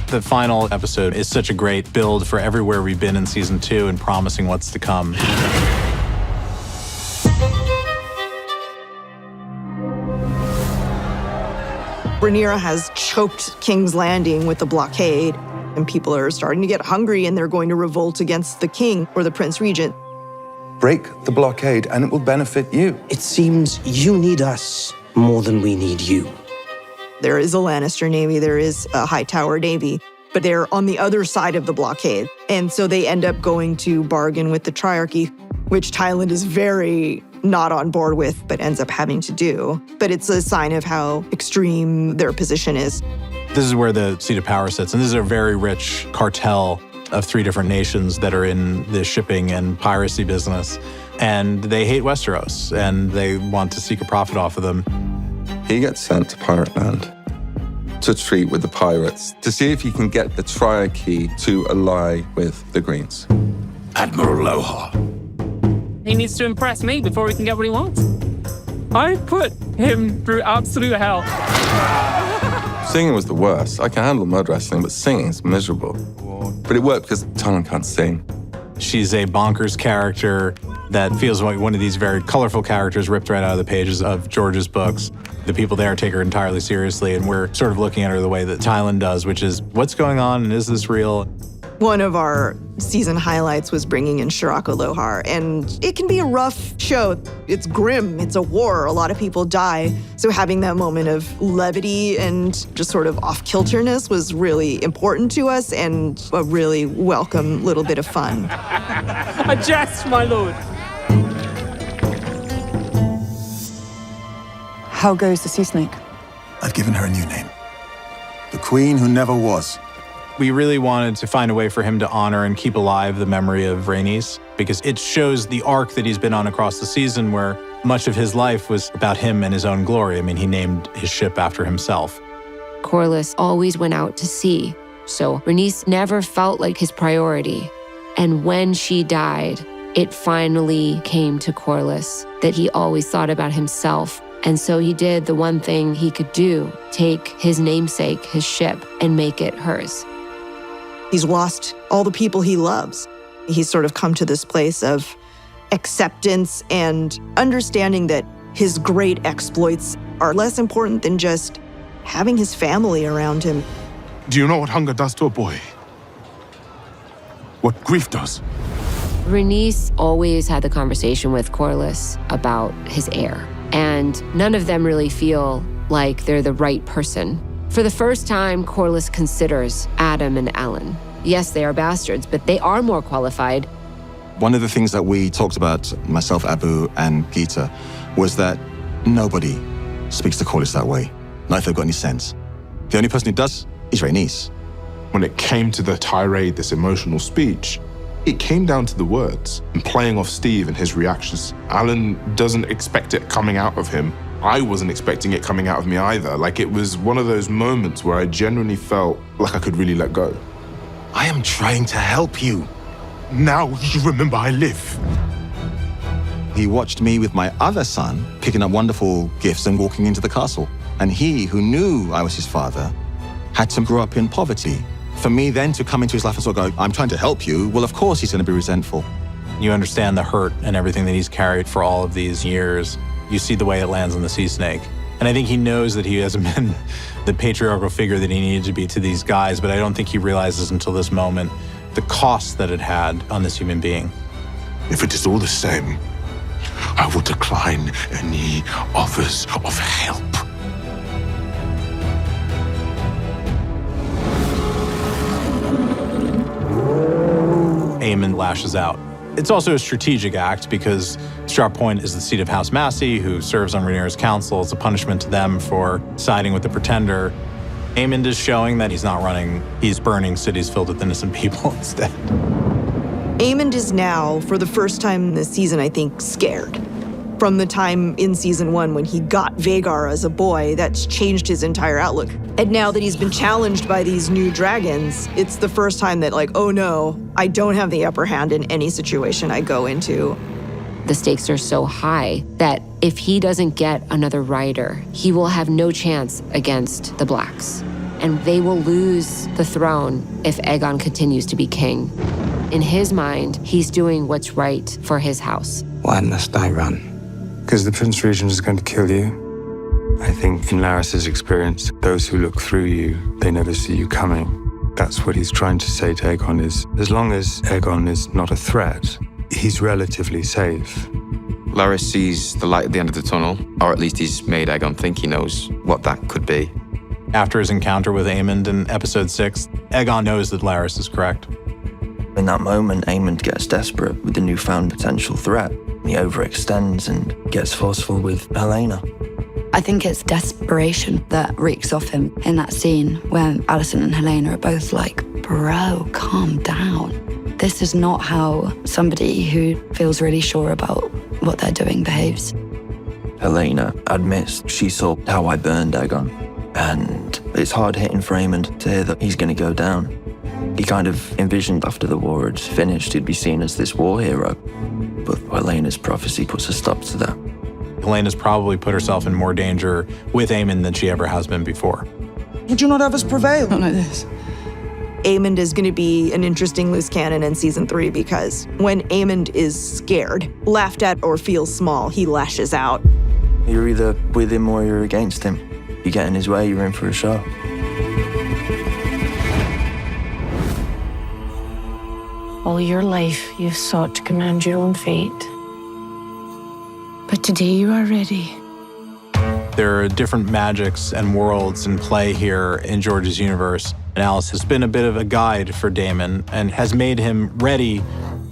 The final episode is such a great build for everywhere we've been in season 2 and promising what's to come. Rhaenyra has choked King's Landing with the blockade, and people are starting to get hungry and they're going to revolt against the king or the Prince Regent. Break the blockade and it will benefit you. It seems you need us more than we need you. There is a Lannister navy, there is a Hightower navy, but they're on the other side of the blockade. And so they end up going to bargain with the Triarchy, which Tywin is very not on board with, but ends up having to do. But it's a sign of how extreme their position is. This is where the seat of power sits, and this is a very rich cartel of 3 different nations that are in the shipping and piracy business. And they hate Westeros, and they want to seek a profit off of them. He gets sent to Pirate Land to treat with the pirates, to see if he can get the Triarchy to ally with the Greens. Admiral Lohar. He needs to impress me before he can get what he wants. I put him through absolute hell. Singing was the worst. I can handle mud wrestling, but singing's miserable. But it worked because Tywin can't sing. She's a bonkers character that feels like one of these very colorful characters ripped right out of the pages of George's books. The people there take her entirely seriously, and we're sort of looking at her the way that Tywin does, which is, what's going on, and is this real? One of our season highlights was bringing in Shirako Lohar, and it can be a rough show. It's grim, it's a war, a lot of people die. So having that moment of levity and just sort of off-kilterness was really important to us and a really welcome little bit of fun. A jest, my lord. How goes the sea snake? I've given her a new name. The Queen Who Never Was. We really wanted to find a way for him to honor and keep alive the memory of Rhaenys, because it shows the arc that he's been on across the season, where much of his life was about him and his own glory. I mean, he named his ship after himself. Corlys always went out to sea, so Rhaenys never felt like his priority. And when she died, it finally came to Corlys that he always thought about himself. And so he did the one thing he could do, take his namesake, his ship, and make it hers. He's lost all the people he loves. He's sort of come to this place of acceptance and understanding that his great exploits are less important than just having his family around him. Do you know what hunger does to a boy? What grief does? Rhaenys always had the conversation with Corlys about his heir, and none of them really feel like they're the right person. For the first time, Corlys considers Adam and Ellen. Yes, they are bastards, but they are more qualified. One of the things that we talked about, myself, Abu, and Gita, was that nobody speaks to Corlys that way. Not if they've got any sense. The only person who does is Rhaenys. When it came to the tirade, this emotional speech, it came down to the words and playing off Steve and his reactions. Alan doesn't expect it coming out of him. I wasn't expecting it coming out of me either. Like, it was one of those moments where I genuinely felt like I could really let go. I am trying to help you. Now you remember I live. He watched me with my other son picking up wonderful gifts and walking into the castle. And he, who knew I was his father, had to grow up in poverty. For me then to come into his life and sort of go, I'm trying to help you, well, of course he's going to be resentful. You understand the hurt and everything that he's carried for all of these years. You see the way it lands on the sea snake. And I think he knows that he hasn't been the patriarchal figure that he needed to be to these guys, but I don't think he realizes until this moment the cost that it had on this human being. If it is all the same, I will decline any offers of help. Aemon lashes out. It's also a strategic act because Sharp Point is the seat of House Massey, who serves on Rhaenyra's council. It's a punishment to them for siding with the Pretender. Aemon is showing that he's not running, he's burning cities filled with innocent people instead. Aemond is now, for the first time this season, I think, scared. From the time in season 1 when he got Vhagar as a boy, that's changed his entire outlook. And now that he's been challenged by these new dragons, it's the first time that, like, oh no, I don't have the upper hand in any situation I go into. The stakes are so high that if he doesn't get another rider, he will have no chance against the Blacks. and they will lose the throne if Aegon continues to be king. In his mind, he's doing what's right for his house. Why must I run? Because the Prince Regent is going to kill you. I think in Larys's experience, those who look through you, they never see you coming. That's what he's trying to say to Aegon is, as long as Aegon is not a threat, he's relatively safe. Larys sees the light at the end of the tunnel, or at least he's made Aegon think he knows what that could be. After his encounter with Aemond in episode 6, Aegon knows that Larys is correct. In that moment, Aemond gets desperate with the newfound potential threat. He overextends and gets forceful with Helena. I think it's desperation that reeks off him in that scene where Alicent and Helena are both like, bro, calm down. This is not how somebody who feels really sure about what they're doing behaves. Helena admits she saw how I burned Aegon, and it's hard hitting for Aemond to hear that he's going to go down. He kind of envisioned after the war had finished, he'd be seen as this war hero. But Helena's prophecy puts a stop to that. Helena's probably put herself in more danger with Aemond than she ever has been before. Would you not have us prevail? Not like this. Aemond is going to be an interesting loose cannon in season 3 because when Aemond is scared, laughed at, or feels small, he lashes out. You're either with him or you're against him. You get in his way, you're in for a show. All your life, you've sought to command your own fate. But today you are ready. There are different magics and worlds in play here in George's universe. And Alice has been a bit of a guide for Daemon and has made him ready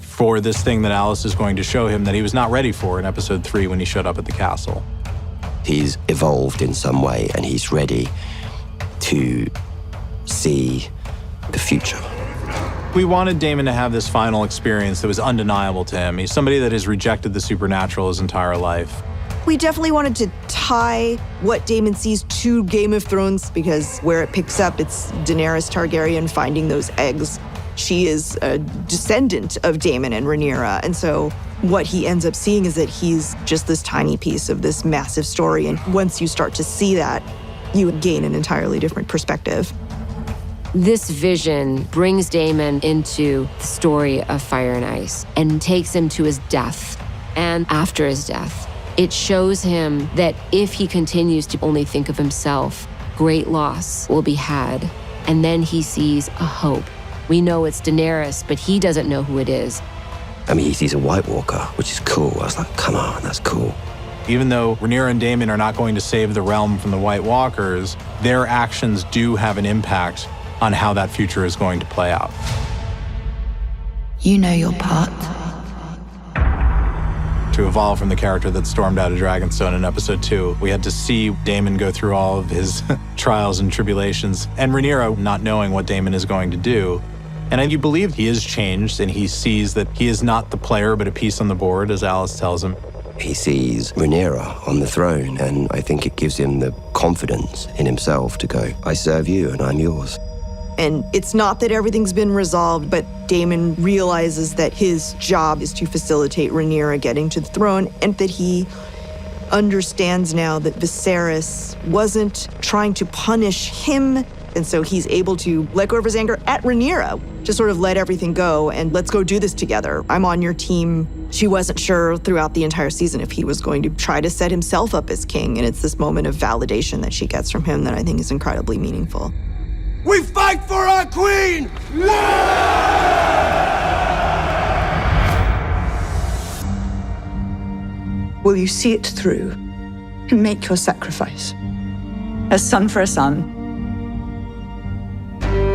for this thing that Alice is going to show him that he was not ready for in episode 3 when he showed up at the castle. He's evolved in some way and he's ready to see the future. We wanted Daemon to have this final experience that was undeniable to him. He's somebody that has rejected the supernatural his entire life. We definitely wanted to tie what Daemon sees to Game of Thrones because where it picks up, it's Daenerys Targaryen finding those eggs. She is a descendant of Daemon and Rhaenyra, and so what he ends up seeing is that he's just this tiny piece of this massive story, and once you start to see that, you would gain an entirely different perspective. This vision brings Daemon into the story of Fire and Ice and takes him to his death. And after his death, it shows him that if he continues to only think of himself, great loss will be had. And then he sees a hope. We know it's Daenerys, but he doesn't know who it is. I mean, he sees a White Walker, which is cool. I was like, come on, that's cool. Even though Rhaenyra and Daemon are not going to save the realm from the White Walkers, their actions do have an impact on how that future is going to play out. You know your part. To evolve from the character that stormed out of Dragonstone in episode 2, we had to see Daemon go through all of his trials and tribulations, and Rhaenyra not knowing what Daemon is going to do. And I do believe he is changed, and he sees that he is not the player, but a piece on the board, as Alice tells him. He sees Rhaenyra on the throne, and I think it gives him the confidence in himself to go, I serve you and I'm yours. And it's not that everything's been resolved, but Daemon realizes that his job is to facilitate Rhaenyra getting to the throne, and that he understands now that Viserys wasn't trying to punish him, and so he's able to let go of his anger at Rhaenyra, just sort of let everything go and let's go do this together. I'm on your team. She wasn't sure throughout the entire season if he was going to try to set himself up as king, and it's this moment of validation that she gets from him that I think is incredibly meaningful. We fight for our queen! Will you see it through and make your sacrifice? A son for a son.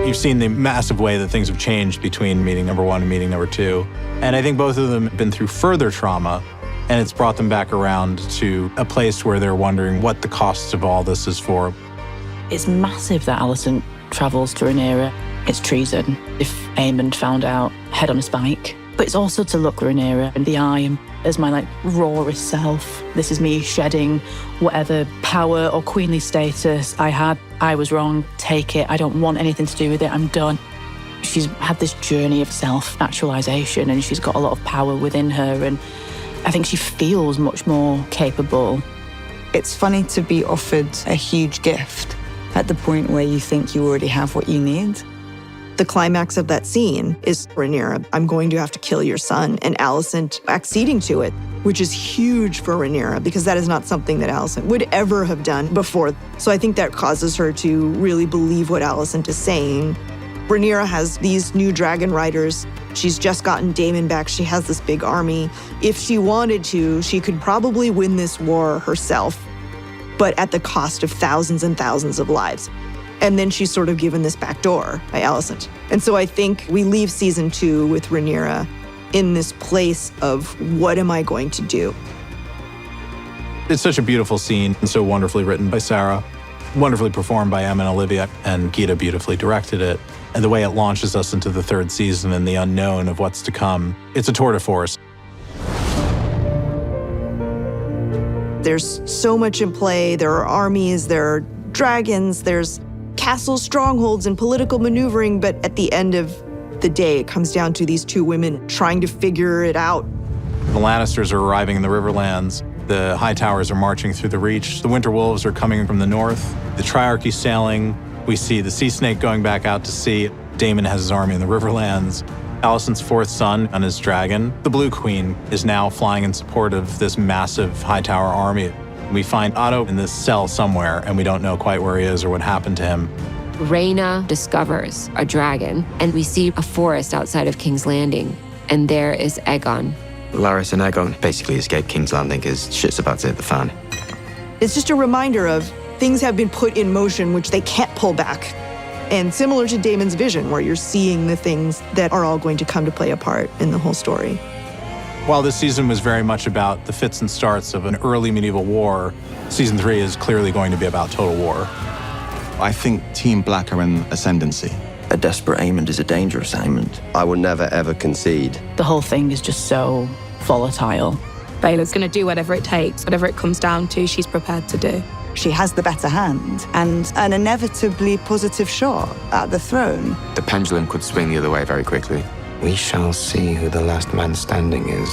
You've seen the massive way that things have changed between meeting number 1 and meeting number 2. And I think both of them have been through further trauma, and it's brought them back around to a place where they're wondering what the cost of all this is for. It's massive that Alicent travels to Rhaenyra. It's treason if Aemond found out, head on a spike. But it's also to look Rhaenyra in the eye as my rawest self. This is me shedding whatever power or queenly status I had. I was wrong, take it. I don't want anything to do with it, I'm done. She's had this journey of self-actualization and she's got a lot of power within her, and I think she feels much more capable. It's funny to be offered a huge gift at the point where you think you already have what you need. The climax of that scene is Rhaenyra, I'm going to have to kill your son, and Alicent acceding to it, which is huge for Rhaenyra because that is not something that Alicent would ever have done before. So I think that causes her to really believe what Alicent is saying. Rhaenyra has these new dragon riders. She's just gotten Daemon back. She has this big army. If she wanted to, she could probably win this war herself, but at the cost of thousands and thousands of lives. And then she's sort of given this back door by Alicent. And so I think we leave season 2 with Rhaenyra in this place of what am I going to do? It's such a beautiful scene and so wonderfully written by Sarah, wonderfully performed by Em and Olivia, and Gita beautifully directed it. And the way it launches us into the 3rd season and the unknown of what's to come, it's a tour de force. There's so much in play. There are armies, there are dragons, there's castles, strongholds, and political maneuvering, but at the end of the day, it comes down to these 2 women trying to figure it out. The Lannisters are arriving in the Riverlands. The High Towers are marching through the Reach. The Winter Wolves are coming from the north. The Triarchy sailing. We see the Sea Snake going back out to sea. Daemon has his army in the Riverlands. Alicent's 4th son on his dragon. The Blue Queen is now flying in support of this massive High Tower army. We find Otto in this cell somewhere, and we don't know quite where he is or what happened to him. Rhaena discovers a dragon, and we see a forest outside of King's Landing, and there is Aegon. Larys and Aegon basically escaped King's Landing because shit's about to hit the fan. It's just a reminder of things have been put in motion which they can't pull back. And similar to Daemon's vision, where you're seeing the things that are all going to come to play a part in the whole story. While this season was very much about the fits and starts of an early medieval war, season 3 is clearly going to be about total war. I think Team Black are in ascendancy. A desperate Aemond is a dangerous Aemond. I will never, ever concede. The whole thing is just so volatile. Baela's going to do whatever it takes, whatever it comes down to, she's prepared to do. She has the better hand and an inevitably positive shot at the throne. The pendulum could swing the other way very quickly. We shall see who the last man standing is.